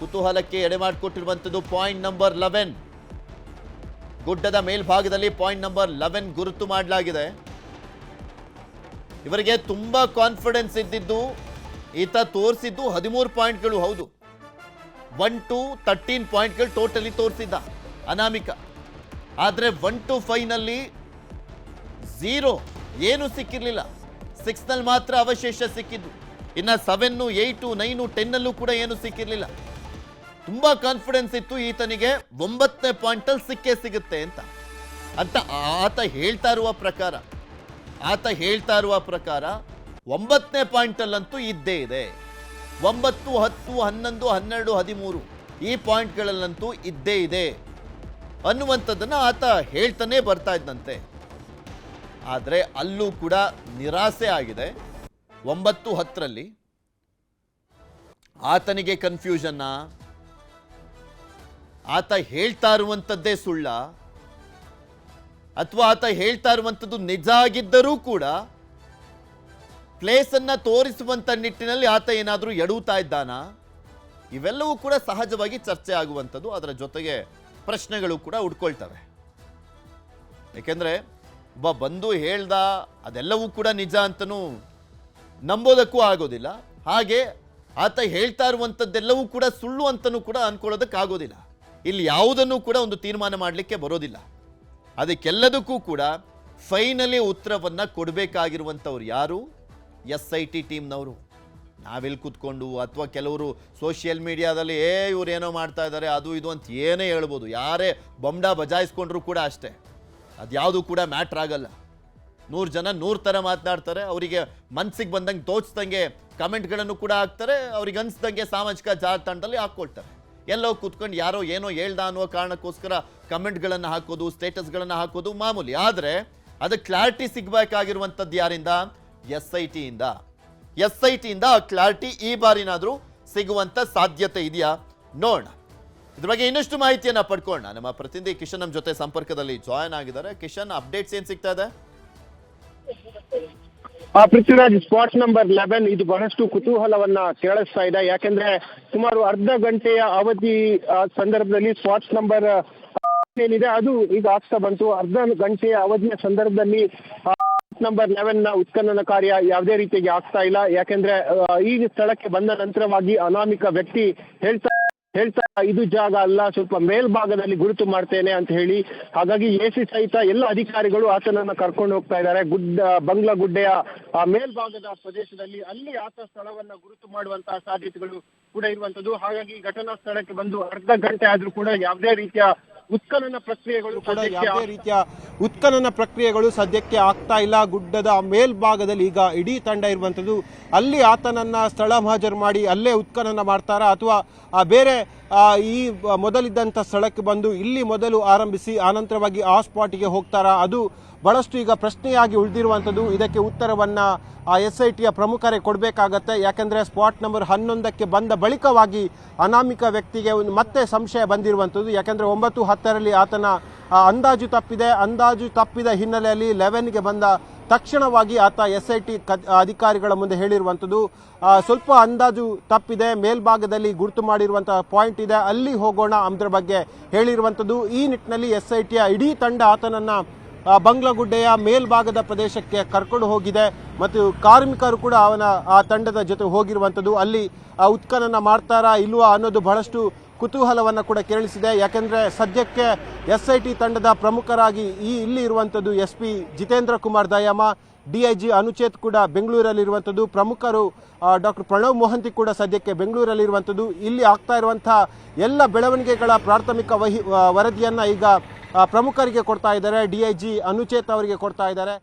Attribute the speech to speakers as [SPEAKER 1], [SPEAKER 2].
[SPEAKER 1] ಕುತೂಹಲಕ್ಕೆ ಎಡೆ ಮಾಡಿಕೊಟ್ಟಿರುವಂಥದ್ದು point number 11. ಗುಡ್ಡದ ಮೇಲ್ಭಾಗದಲ್ಲಿ ಪಾಯಿಂಟ್ ನಂಬರ್ 11 ಗುರುತು ಮಾಡಲಾಗಿದೆ. ಇವರಿಗೆ ತುಂಬಾ ಕಾನ್ಫಿಡೆನ್ಸ್ ಇದ್ದಿದ್ದು, ಈತ ತೋರಿಸಿದ್ದು 13 ಪಾಯಿಂಟ್ಗಳು. ಹೌದು, 1 to 13 ಪಾಯಿಂಟ್ಗಳು ಟೋಟಲಿ ತೋರಿಸಿದ್ದ ಅನಾಮಿಕ. ಆದರೆ 1 to 5 ನಲ್ಲಿ 0 ಏನು ಸಿಕ್ಕಿರಲಿಲ್ಲ. 6 ನಲ್ಲಿ ಮಾತ್ರ ಅವಶೇಷ ಸಿಕ್ಕಿದ್ದು. ಇನ್ನು 7, 8, 9, 10 ನಲ್ಲೂ ಕೂಡ ಏನು ಸಿಕ್ಕಿರಲಿಲ್ಲ. ತುಂಬಾ ಕಾನ್ಫಿಡೆನ್ಸ್ ಇತ್ತು ಈತನಿಗೆ 9ನೇ ಪಾಯಿಂಟಲ್ಲಿ ಸಿಕ್ಕೇ ಸಿಗುತ್ತೆ ಅಂತ ಆತ ಹೇಳ್ತಾ ಇರುವ ಪ್ರಕಾರ 9ನೇ ಪಾಯಿಂಟಲ್ಲಂತೂ ಇದ್ದೇ ಇದೆ. 9, 10, 11, 12, 13 ಈ ಪಾಯಿಂಟ್ಗಳಲ್ಲಂತೂ ಇದ್ದೇ ಇದೆ ಅನ್ನುವಂಥದ್ದನ್ನು ಆತ ಹೇಳ್ತಾನೆ ಬರ್ತಾ ಇದ್ದಂತೆ. ಆದರೆ ಅಲ್ಲೂ ಕೂಡ ನಿರಾಸೆ ಆಗಿದೆ. 9, 10ರಲ್ಲಿ ಆತನಿಗೆ ಕನ್ಫ್ಯೂಷನ್ನ, ಆತ ಹೇಳ್ತಾ ಇರುವಂಥದ್ದೇ ಸುಳ್ಳ, ಅಥವಾ ಆತ ಹೇಳ್ತಾ ಇರುವಂಥದ್ದು ನಿಜ ಆಗಿದ್ದರೂ ಕೂಡ ಪ್ಲೇಸನ್ನು ತೋರಿಸುವಂಥ ನಿಟ್ಟಿನಲ್ಲಿ ಆತ ಏನಾದರೂ ಎಡುತ್ತಾ ಇದ್ದಾನ? ಇವೆಲ್ಲವೂ ಕೂಡ ಸಹಜವಾಗಿ ಚರ್ಚೆ ಆಗುವಂಥದ್ದು. ಅದರ ಜೊತೆಗೆ ಪ್ರಶ್ನೆಗಳು ಕೂಡ ಉಟ್ಕೊಳ್ತವೆ. ಏಕೆಂದರೆ ಒಬ್ಬ ಬಂದು ಹೇಳ್ದ ಅದೆಲ್ಲವೂ ಕೂಡ ನಿಜ ಅಂತನೂ ನಂಬೋದಕ್ಕೂ ಆಗೋದಿಲ್ಲ. ಹಾಗೆ ಆತ ಹೇಳ್ತಾ ಇರುವಂಥದ್ದೆಲ್ಲವೂ ಕೂಡ ಸುಳ್ಳು ಅಂತನೂ ಕೂಡ ಅನ್ಕೊಳ್ಳೋದಕ್ಕಾಗೋದಿಲ್ಲ. ಇಲ್ಲಿ ಯಾವುದನ್ನು ಕೂಡ ಒಂದು ತೀರ್ಮಾನ ಮಾಡಲಿಕ್ಕೆ ಬರೋದಿಲ್ಲ. ಅದಕ್ಕೆಲ್ಲದಕ್ಕೂ ಕೂಡ ಫೈನಲಿ ಉತ್ತರವನ್ನು ಕೊಡಬೇಕಾಗಿರುವಂಥವ್ರು ಯಾರು? SIT ಟೀಮ್ನವರು. ನಾವೆಲ್ಲಿ ಕೂತ್ಕೊಂಡು ಅಥವಾ ಕೆಲವರು ಸೋಷಿಯಲ್ ಮೀಡಿಯಾದಲ್ಲಿ ಇವರೇನೋ ಮಾಡ್ತಾ ಇದ್ದಾರೆ ಅದು ಇದು ಅಂತ ಏನೇ ಹೇಳ್ಬೋದು. ಯಾರೇ ಬೊಂಬಾ ಬಜಾಯಿಸ್ಕೊಂಡ್ರು ಕೂಡ ಅಷ್ಟೇ, ಅದ್ಯಾವುದು ಕೂಡ ಮ್ಯಾಟ್ರ್ ಆಗಲ್ಲ. 100 ಜನ 100 ಥರ ಮಾತನಾಡ್ತಾರೆ. ಅವರಿಗೆ ಮನಸ್ಸಿಗೆ ಬಂದಂಗೆ ತೋಚಿಸ್ದಂಗೆ ಕಮೆಂಟ್ಗಳನ್ನು ಕೂಡ ಹಾಕ್ತಾರೆ. ಅವ್ರಿಗೆ ಅನಿಸ್ದಂಗೆ ಸಾಮಾಜಿಕ ಜಾಲತಾಣದಲ್ಲಿ ಹಾಕ್ಕೊಳ್ತಾರೆ. ಎಲ್ಲೋ ಕೂತ್ಕೊಂಡು ಯಾರೋ ಏನೋ ಹೇಳ್ದ ಅನ್ನುವ ಕಾರಣಕ್ಕೋಸ್ಕರ ಕಮೆಂಟ್ಗಳನ್ನು ಹಾಕೋದು, ಸ್ಟೇಟಸ್ಗಳನ್ನು ಹಾಕೋದು ಮಾಮೂಲಿ. ಆದರೆ ಅದಕ್ಕೆ ಕ್ಲಾರಿಟಿ ಸಿಗಬೇಕಾಗಿರುವಂಥದ್ದು ಯಾರಿಂದ? SIT ಇಂದ. ಆ ಕ್ಲಾರಿಟಿ ಈ ಬಾರಿನಾದರೂ ಸಿಗುವಂಥ ಸಾಧ್ಯತೆ ಇದೆಯಾ ನೋಡೋಣ. ಇದ್ರ ಬಗ್ಗೆ ಇನ್ನಷ್ಟು ಮಾಹಿತಿಯನ್ನು ಪಡ್ಕೊಳ್ಳೋಣ. ನಮ್ಮ ಪ್ರತಿನಿಧಿ ಕಿಶನ್ ನಮ್ಮ ಜೊತೆ ಸಂಪರ್ಕದಲ್ಲಿ ಜಾಯ್ನ್ ಆಗಿದ್ದಾರೆ. ಕಿಶನ್, ಅಪ್ಡೇಟ್ಸ್ ಏನು ಸಿಗ್ತಾ ಇದೆ?
[SPEAKER 2] ಪೃಥ್ವಿರಾಜ್, ಸ್ಪಾಟ್ ನಂಬರ್ 11 ಇದು ಬಹಳಷ್ಟು ಕುತೂಹಲವನ್ನ ಕೇಳಿಸ್ತಾ ಇದೆ. ಯಾಕೆಂದ್ರೆ ಸುಮಾರು ಅರ್ಧ ಗಂಟೆಯ ಅವಧಿ ಸಂದರ್ಭದಲ್ಲಿ ಸ್ಪಾಟ್ ನಂಬರ್ ಏನಿದೆ ಅದು ಈಗ ಆಗ್ತಾ ಬಂತು. ಅರ್ಧ ಗಂಟೆಯ ಅವಧಿಯ ಸಂದರ್ಭದಲ್ಲಿ ನಂಬರ್ 11ನ ಉತ್ಖನನ ಕಾರ್ಯ ಯಾವುದೇ ರೀತಿಯಾಗಿ ಆಗ್ತಾ ಇಲ್ಲ. ಯಾಕೆಂದ್ರೆ ಈ ಸ್ಥಳಕ್ಕೆ ಬಂದ ನಂತರವಾಗಿ ಅನಾಮಿಕ ವ್ಯಕ್ತಿ ಹೇಳ್ತಾ ಇದು ಜಾಗ ಅಲ್ಲ, ಸ್ವಲ್ಪ ಮೇಲ್ಭಾಗದಲ್ಲಿ ಗುರುತು ಮಾಡ್ತೇನೆ ಅಂತ ಹೇಳಿ. ಹಾಗಾಗಿ AC ಸಹಿತ ಎಲ್ಲ ಅಧಿಕಾರಿಗಳು ಆತನನ್ನ ಕರ್ಕೊಂಡು ಹೋಗ್ತಾ ಇದ್ದಾರೆ. ಬಂಗ್ಲಾ ಗುಡ್ಡೆಯ ಮೇಲ್ಭಾಗದ ಪ್ರದೇಶದಲ್ಲಿ ಅಲ್ಲಿ ಆತ ಸ್ಥಳವನ್ನ ಗುರುತು ಮಾಡುವಂತಹ ಸಾಧ್ಯತೆಗಳು ಕೂಡ ಇರುವಂತದ್ದು. ಹಾಗಾಗಿ ಘಟನಾ ಸ್ಥಳಕ್ಕೆ ಬಂದು ಅರ್ಧ ಗಂಟೆ ಆದ್ರೂ ಕೂಡ ಯಾವುದೇ ರೀತಿಯ ಉತ್ಖನನ ಪ್ರಕ್ರಿಯೆಗಳು ಸದ್ಯಕ್ಕೆ ಆಗ್ತಾ ಇಲ್ಲ. ಗುಡ್ಡದ ಮೇಲ್ಭಾಗದಲ್ಲಿ ಈಗ ಇಡೀ ತಂಡ ಇರುವಂತದ್ದು. ಅಲ್ಲಿ ಆತನನ್ನ ಸ್ಥಳ ಮಹಾಜರು ಮಾಡಿ ಅಲ್ಲೇ ಉತ್ಖನನ ಮಾಡ್ತಾರಾ ಅಥವಾ ಬೇರೆ ಈ ಮೊದಲಿದ್ದಂಥ ಸ್ಥಳಕ್ಕೆ ಬಂದು ಇಲ್ಲಿ ಮೊದಲು ಆರಂಭಿಸಿ ಆನಂತರವಾಗಿ ಆ ಸ್ಪಾಟಿಗೆ ಹೋಗ್ತಾರಾ? ಅದು ಬಹಳಷ್ಟು ಈಗ ಪ್ರಶ್ನೆಯಾಗಿ ಉಳಿದಿರುವಂಥದ್ದು. ಇದಕ್ಕೆ ಉತ್ತರವನ್ನ SITಯ ಪ್ರಮುಖರೇ ಕೊಡಬೇಕಾಗತ್ತೆ. ಯಾಕೆಂದ್ರೆ ಸ್ಪಾಟ್ ನಂಬರ್ 11ಕ್ಕೆ ಬಂದ ಬಳಿಕವಾಗಿ ಅನಾಮಿಕ ವ್ಯಕ್ತಿಗೆ ಮತ್ತೆ ಸಂಶಯ ಬಂದಿರುವಂಥದ್ದು. ಯಾಕೆಂದ್ರೆ 9, 10ರಲ್ಲಿ ಆತನ ಅಂದಾಜು ತಪ್ಪಿದ ಹಿನ್ನೆಲೆಯಲ್ಲಿ 11ಗೆ ಬಂದ ತಕ್ಷಣವಾಗಿ ಆತ SIT ಅಧಿಕಾರಿಗಳ ಮುಂದೆ ಹೇಳಿರುವಂಥದ್ದು, ಸ್ವಲ್ಪ ಅಂದಾಜು ತಪ್ಪಿದೆ, ಮೇಲ್ಭಾಗದಲ್ಲಿ ಗುರುತು ಮಾಡಿರುವಂತಹ ಪಾಯಿಂಟ್ ಇದೆ, ಅಲ್ಲಿ ಹೋಗೋಣ ಅದರ ಬಗ್ಗೆ ಹೇಳಿರುವಂಥದ್ದು. ಈ ನಿಟ್ಟಿನಲ್ಲಿ SITಯ ಇಡೀ ತಂಡ ಆತನನ್ನ ಬಂಗ್ಲಾಗುಡ್ಡೆಯ ಮೇಲ್ಭಾಗದ ಪ್ರದೇಶಕ್ಕೆ ಕರ್ಕೊಂಡು ಹೋಗಿದೆ ಮತ್ತು ಕಾರ್ಮಿಕರು ಕೂಡ ಆ ತಂಡದ ಜೊತೆ ಹೋಗಿರುವಂಥದ್ದು. ಅಲ್ಲಿ ಉತ್ಖನನ ಮಾಡ್ತಾರಾ ಇಲ್ವಾ ಅನ್ನೋದು ಬಹಳಷ್ಟು ಕುತೂಹಲವನ್ನು ಕೂಡ ಕೇಳಿಸಿದೆ. ಯಾಕೆಂದರೆ ಸದ್ಯಕ್ಕೆ SIT ತಂಡದ ಪ್ರಮುಖರಾಗಿ ಇಲ್ಲಿ ಇರುವಂಥದ್ದು SP ಜಿತೇಂದ್ರ ಕುಮಾರ್ ದಯಾಮ, DIG ಅನುಚೇತ್ ಕೂಡ ಬೆಂಗಳೂರಲ್ಲಿರುವಂಥದ್ದು, ಪ್ರಮುಖರು ಡಾಕ್ಟರ್ ಪ್ರಣವ್ ಮೊಹಂತಿ ಕೂಡ ಸದ್ಯಕ್ಕೆ ಬೆಂಗಳೂರಲ್ಲಿರುವಂಥದ್ದು. ಇಲ್ಲಿ ಆಗ್ತಾ ಇರುವಂತಹ ಎಲ್ಲ ಬೆಳವಣಿಗೆಗಳ ಪ್ರಾಥಮಿಕ ವರದಿಯನ್ನು ಈಗ ಪ್ರಮುಖರಿಗೆ ಕೊಡ್ತಾ ಇದ್ದಾರೆ. DIG ಅನುಚೇತ್ ಅವರಿಗೆ ಕೊಡ್ತಾ ಇದ್ದಾರೆ.